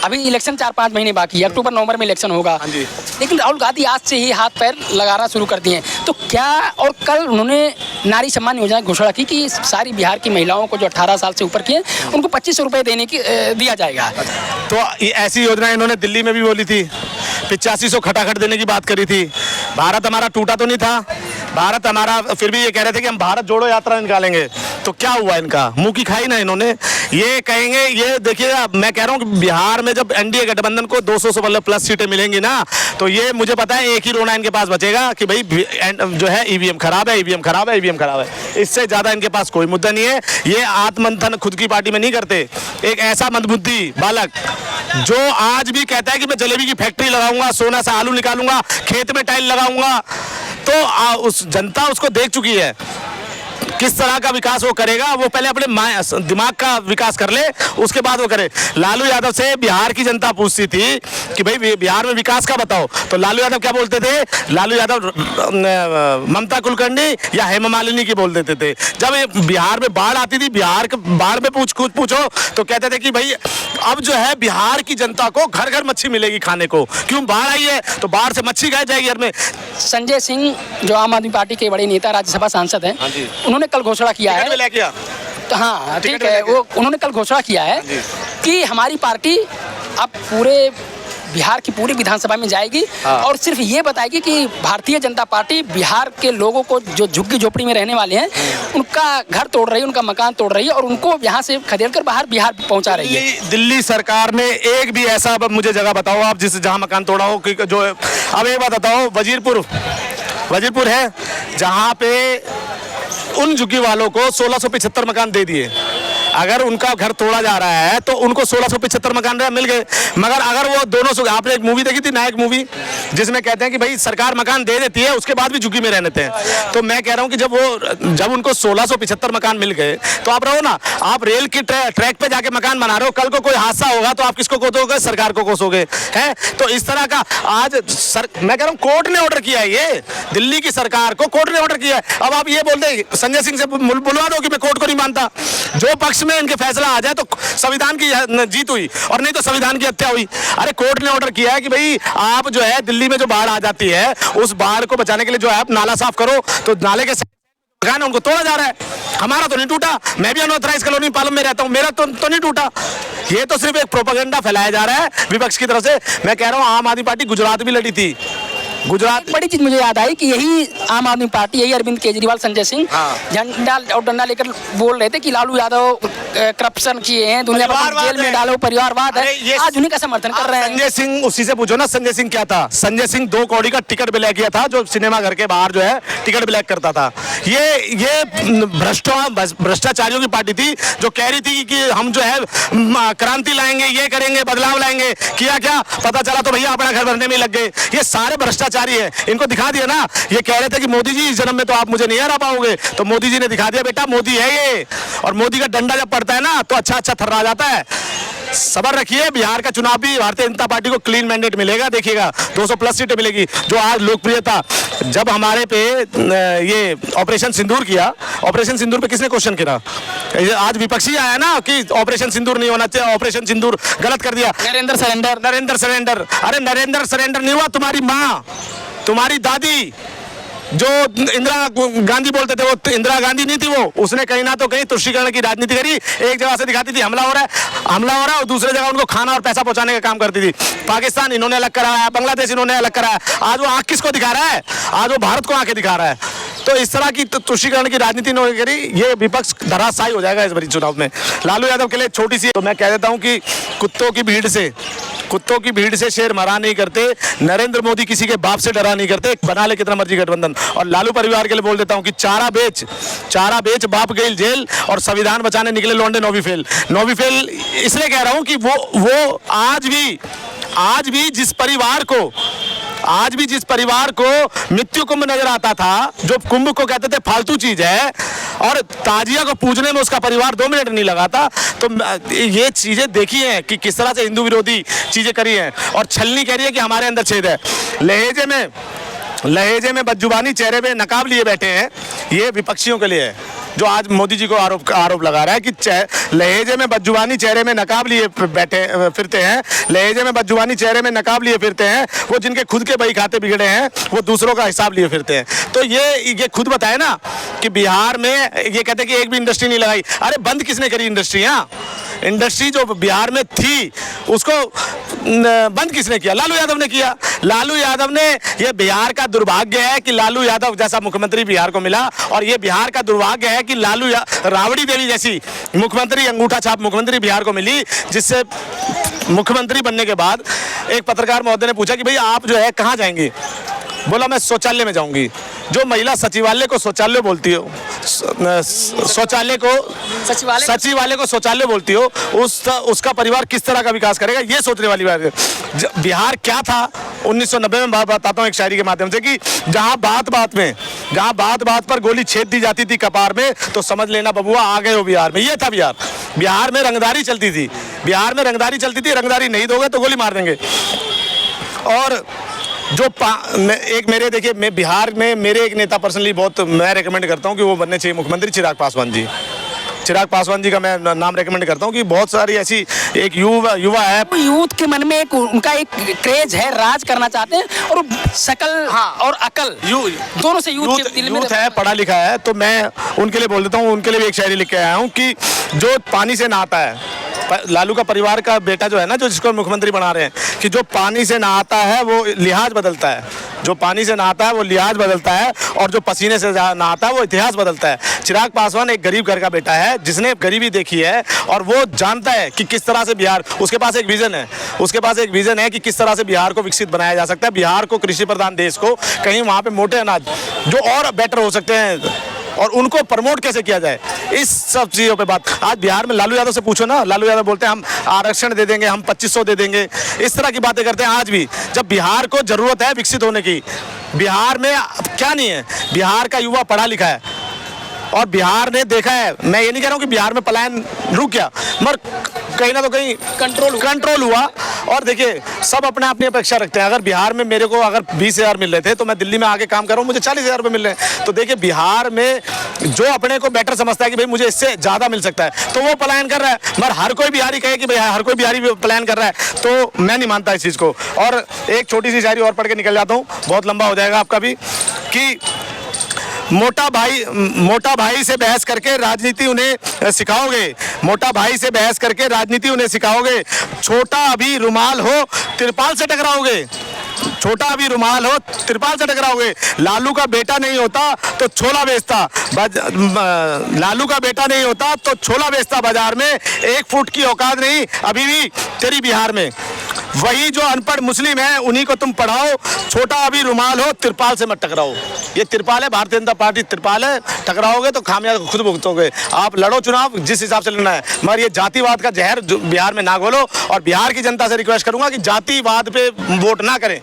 अभी इलेक्शन 4-5 महीने बाकी है, अक्टूबर नवंबर में इलेक्शन होगा। हाँ जी। लेकिन राहुल गांधी आज से ही हाथ पैर लगाना शुरू कर दिए। तो क्या, और कल उन्होंने नारी सम्मान योजना की घोषणा की कि सारी बिहार की महिलाओं को जो 18 साल से ऊपर की हैं उनको 2500 रुपये देने की दिया जाएगा। तो ऐसी योजना इन्होंने दिल्ली में भी बोली थी, 8500 खटाखट देने की बात करी थी। भारत हमारा टूटा तो नहीं था, भारत हमारा, फिर भी ये कह रहे थे कि हम भारत जोड़ो यात्रा निकालेंगे। तो क्या हुआ इनका, मुंह की खाई ना इन्होंने। ये कहेंगे, ये देखिएगा, मैं कह रहा हूँ कि बिहार में जब एनडीए गठबंधन को 200 से प्लस सीटें मिलेंगी ना, तो ये मुझे पता है एक ही रोना इनके पास बचेगा कि भाई जो है ईवीएम खराब है, ईवीएम खराब है, ईवीएम खराब है। इससे ज्यादा इनके पास कोई मुद्दा नहीं है। ये आत्ममंथन खुद की पार्टी में नहीं करते। एक ऐसा मंदबुद्धि बालक जो आज भी कहता है कि मैं जलेबी की फैक्ट्री लगाऊंगा, सोना से आलू निकालूंगा, खेत में टाइल लगाऊंगा, तो उस जनता उसको देख चुकी है। किस तरह का विकास वो करेगा, वो पहले अपने दिमाग का विकास कर ले, उसके बाद वो करे। लालू यादव से बिहार की जनता पूछती थी कि भाई बिहार में विकास का बताओ, तो लालू यादव क्या बोलते थे? लालू यादव ममता कुलकर्णी या हेमा मालिनी की बोल देते थे। जब बिहार में बाढ़ आती थी, बिहार के बाढ़ में पूछो तो कहते थे कि भाई अब जो है बिहार की जनता को घर घर मच्छी मिलेगी खाने को, क्यों बाढ़ आई है तो बाढ़ से मच्छी खाई जाएगी घर में। संजय सिंह जो आम आदमी पार्टी के बड़े नेता, राज्यसभा सांसद हैं, उन्होंने कल घोषणा किया है, तो हाँ ठीक है, वो उन्होंने कल घोषणा किया है कि हमारी पार्टी अब पूरे बिहार की पूरी विधानसभा में जाएगी और सिर्फ ये बताएगी कि भारतीय जनता पार्टी बिहार के लोगों को, जो झुग्गी झोपड़ी में रहने वाले हैं, उनका घर तोड़ रही है, उनका मकान तोड़ रही है और उनको यहाँ से खदेड़ कर बाहर बिहार पहुँचा रही है। दिल्ली सरकार ने एक भी ऐसा, मुझे जगह बताओ आप जहाँ मकान तोड़ा हो, जो अब एक बात बताओ, वजीरपुर है जहाँ पे उन झुग्गी वालों को 1675 मकान दे दिए। अगर उनका घर तोड़ा जा रहा है तो उनको 1675 मकान मिल गए। मगर अगर वो दोनों, आपने एक मूवी देखी थी, नायक मूवी, जिसमें कहते हैं कि भाई सरकार मकान दे देती है, उसके बाद भी झुग्गी में रहने हैं। तो मैं कह रहा हूं कि जब उनको 1675 मकान मिल गए तो आप रहो ना, आप रेल की ट्रैक पे जाके मकान बना रहे हो, कल को कोई हादसा होगा तो आप किसको कोसोगे? सरकार को कोसोगे, है? तो इस तरह का आज मैं कह रहा हूँ कोर्ट ने ऑर्डर किया है, ये दिल्ली की सरकार को कोर्ट ने ऑर्डर किया है। अब आप ये बोल दे, संजय सिंह से बुलवा दो कि मैं कोर्ट को नहीं मानता, जो पक्ष में इनके फैसला आ जाए तो संविधान की जीत हुई और नहीं तो संविधान की हत्या हुई। अरे कोर्ट ने ऑर्डर किया है कि भाई आप जो है दिल्ली में जो बाढ़ आ जाती है, उस बाढ़ को बचाने के लिए जो है आप नाला साफ करो, तो नाले के मकान उनको तोड़ा जा रहा है। हमारा तो नहीं टूटा, मैं भी अनऑथराइज कॉलोनी पालम में रहता हूं, मेरा तो नहीं टूटा। ये तो सिर्फ एक प्रोपेगेंडा फैलाया जा रहा है विपक्ष की तरफ से। मैं कह रहा हूं आम आदमी पार्टी गुजरात भी लड़ी थी, गुजरात। बड़ी चीज मुझे याद आई कि यही आम आदमी पार्टी, यही अरविंद केजरीवाल, संजय सिंह झंडा और डंडा लेकर बोल रहे थे कि लालू यादव करप्शन किए हैं, दुनिया भर जेल में डालो, परिवारवाद है, आज उन्हीं का समर्थन कर रहे हैं। संजय सिंह, उसी से पूछो ना संजय सिंह क्या था। संजय सिंह 2 कौड़ी का टिकट ब्लैक किया था, जो सिनेमा घर के बाहर जो है टिकट ब्लैक करता था। ये भ्रष्टाचारियों की पार्टी थी जो कह रही थी कि हम जो है क्रांति लाएंगे, ये करेंगे, बदलाव लाएंगे। किया क्या? पता चला तो भैया अपना घर भरने में लग गए। ये सारे भ्रष्टाचारी है, इनको दिखा दिया ना। ये कह रहे थे कि मोदी जी इस जन्म में तो आप मुझे नहीं हरा पाओगे, तो मोदी जी ने दिखा दिया, बेटा मोदी है ये। और मोदी का डंडा जब पड़ता है ना तो अच्छा थर्रा जाता है। सबर रखिए, बिहार का चुनाव भी भारतीय जनता पार्टी को क्लीन मैंडेट मिलेगा, देखिएगा 200 प्लस सीटें मिलेगी। जो आज लोकप्रियता, जब हमारे पे ये ऑपरेशन सिंदूर किया, ऑपरेशन सिंदूर पे किसने क्वेश्चन किया? आज विपक्षी आया ना कि ऑपरेशन सिंदूर नहीं होना चाहिए, ऑपरेशन सिंदूर गलत कर दिया। नरेंद्र सरेंडर। अरे नरेंद्र सरेंडर नहीं हुआ, तुम्हारी माँ, तुम्हारी दादी जो इंदिरा गांधी बोलते थे, वो इंदिरा गांधी नहीं थी, वो उसने कहीं ना तो कहीं तुष्टीकरण की राजनीति करी। एक जगह से दिखाती थी हमला हो रहा है, और दूसरे जगह उनको खाना और पैसा पहुंचाने का काम करती थी। पाकिस्तान इन्होंने अलग कराया, बांग्लादेश इन्होंने अलग कराया। आज वो आंख किसको दिखा रहा है? आज वो भारत को आंखें दिखा रहा है। तो इस तरह की तुष्टीकरण की राजनीति इन्होंने करी, ये विपक्ष धराशायी हो जाएगा इस बारी चुनाव में। लालू यादव के लिए छोटी सी, तो मैं कह देता हूं कि कुत्तों की भीड़ से शेर मरा नहीं करते। नरेंद्र मोदी किसी के बाप से डरा नहीं करते, बना ले कितना मर्जी गठबंधन। और लालू परिवार के लिए बोल देता हूं कि चारा बेच बाप गई जेल और संविधान बचाने निकले लौंडे नौवीं फेल। इसलिए कह रहा हूं कि वो आज भी जिस परिवार को मृत्यु कुंभ नजर आता था, जो कुंभ को कहते थे फालतू चीज है, और ताजिया को पूजने में उसका परिवार 2 मिनट नहीं लगाता। तो ये चीजें देखी हैं कि किस तरह से हिंदू विरोधी चीजें करी हैं। और छलनी कह रही है कि हमारे अंदर छेद है। लहेजे में बदजुबानी, चेहरे में नकाब लिए बैठे हैं, ये विपक्षियों के लिए है। जो आज मोदी जी को आरोप लगा रहा है कि लहेजे में बदजुबानी, चेहरे में नकाब लिए बैठे फिरते हैं, लहेजे में बदजुबानी, चेहरे में नकाब लिए फिरते हैं, वो जिनके खुद के बही खाते बिगड़े हैं वो दूसरों का हिसाब लिए फिरते हैं। तो ये खुद बताए ना कि बिहार में ये कहते हैं कि एक भी इंडस्ट्री नहीं लगाई। अरे बंद किसने करी इंडस्ट्रियां? इंडस्ट्री जो बिहार में थी उसको बंद किसने किया? लालू यादव ने किया। लालू यादव ने, ये बिहार का दुर्भाग्य है कि लालू यादव जैसा मुख्यमंत्री बिहार को मिला, और ये बिहार का दुर्भाग्य है कि राबड़ी देवी जैसी मुख्यमंत्री, अंगूठा छाप मुख्यमंत्री बिहार को मिली, जिससे मुख्यमंत्री बनने के बाद एक पत्रकार महोदय ने पूछा कि भाई आप जो है कहाँ जाएंगी? बोला मैं शौचालय में जाऊंगी। जो महिला सचिवालय को शौचालय बोलती हो, शौचालय को सचिवालय को शौचालय बोलती हो, उसका परिवार किस तरह का विकास करेगा? ये सोचने वाली बात है। बिहार क्या था 1990 में, बताता हूँ एक शायरी के माध्यम से, कि जहाँ बात बात पर गोली छेद दी जाती थी कपार में, तो समझ लेना बबुआ आ गए हो बिहार में। ये था बिहार। बिहार में रंगदारी चलती थी, रंगदारी नहीं दोगे तो गोली मार देंगे। और जो एक मेरे, देखिए मैं बिहार में मेरे एक नेता पर्सनली बहुत मैं रेकमेंड करता हूं कि वो बनने चाहिए मुख्यमंत्री, चिराग पासवान जी। चिराग पासवान जी का मैं नाम रेकमेंड करता हूं कि बहुत सारी ऐसी एक युवा है, यूथ के मन में एक उनका एक क्रेज है, राज करना चाहते हैं, और शकल और अकल दोनों से यूथ है, पढ़ा लिखा है। तो मैं उनके लिए बोल देता हूँ, उनके लिए भी एक शायरी लिख के आया हूँ कि जो पानी से नहाता है, लालू का परिवार का बेटा जो है ना, जो जिसको मुख्यमंत्री बना रहे हैं, कि जो पानी से नहाता है वो लिहाज बदलता है, जो पानी से नहाता है वो लिहाज बदलता है, और जो पसीने से नहाता है वो इतिहास बदलता है। चिराग पासवान एक गरीब घर का बेटा है, जिसने गरीबी देखी है, और वो जानता है कि किस तरह से बिहार, उसके पास एक विजन है कि किस तरह से बिहार को विकसित बनाया जा सकता है, बिहार को कृषि प्रधान देश को कहीं वहाँ पे मोटे अनाज जो और बेटर हो सकते हैं और उनको प्रमोट कैसे किया जाए, इस सब चीज़ों पे बात। आज बिहार में लालू यादव से पूछो ना, लालू यादव बोलते हैं हम आरक्षण दे देंगे, हम 2500 दे देंगे, इस तरह की बातें करते हैं आज भी, जब बिहार को जरूरत है विकसित होने की। बिहार में क्या नहीं है, बिहार का युवा पढ़ा लिखा है, और बिहार ने देखा है, मैं ये नहीं कह रहा हूँ कि बिहार में पलायन रुक गया, मगर कहीं ना तो कहीं कंट्रोल हुआ। और देखिए सब अपने अपनी अपेक्षा रखते हैं। अगर बिहार में मेरे को अगर 20,000 मिल रहे थे, तो मैं दिल्ली में आके काम कर रहा हूँ, मुझे 40,000 रुपये मिल रहे हैं। तो देखिए बिहार में जो अपने को बेटर समझता है कि भाई मुझे इससे ज़्यादा मिल सकता है, तो वो पलायन कर रहा है। मगर हर कोई बिहारी कहे कि भाई हर कोई बिहारी पलायन कर रहा है, तो मैं नहीं मानता इस चीज़ को। और एक छोटी सी शायरी और पढ़ के निकल जाता हूँ, बहुत लंबा हो जाएगा आपका भी, कि मोटा भाई से बहस करके राजनीति उन्हें सिखाओगे, मोटा भाई से बहस करके राजनीति उन्हें सिखाओगे, छोटा अभी रुमाल हो तिरपाल से टकराओगे, छोटा अभी रुमाल हो तिरपाल से टकराओगे। लालू का बेटा नहीं होता तो छोला बेचता, लालू का बेटा नहीं होता तो छोला बेचता बाजार में, 1 फुट की औकात नहीं अभी भी तेरी बिहार में। वही जो अनपढ़ मुस्लिम है उन्हीं को तुम पढ़ाओ, छोटा अभी रुमाल हो तिरपाल से मत टकराओ। ये तिरपाल है, भारतीय जनता पार्टी तिरपाल है, टकराओगे तो खामियाजा खुद भुगतोगे। आप लड़ो चुनाव जिस हिसाब से लड़ना है, मगर ये जातिवाद का जहर बिहार में ना घोलो। और बिहार की जनता से रिक्वेस्ट करूंगा कि जातिवाद पे वोट ना करें।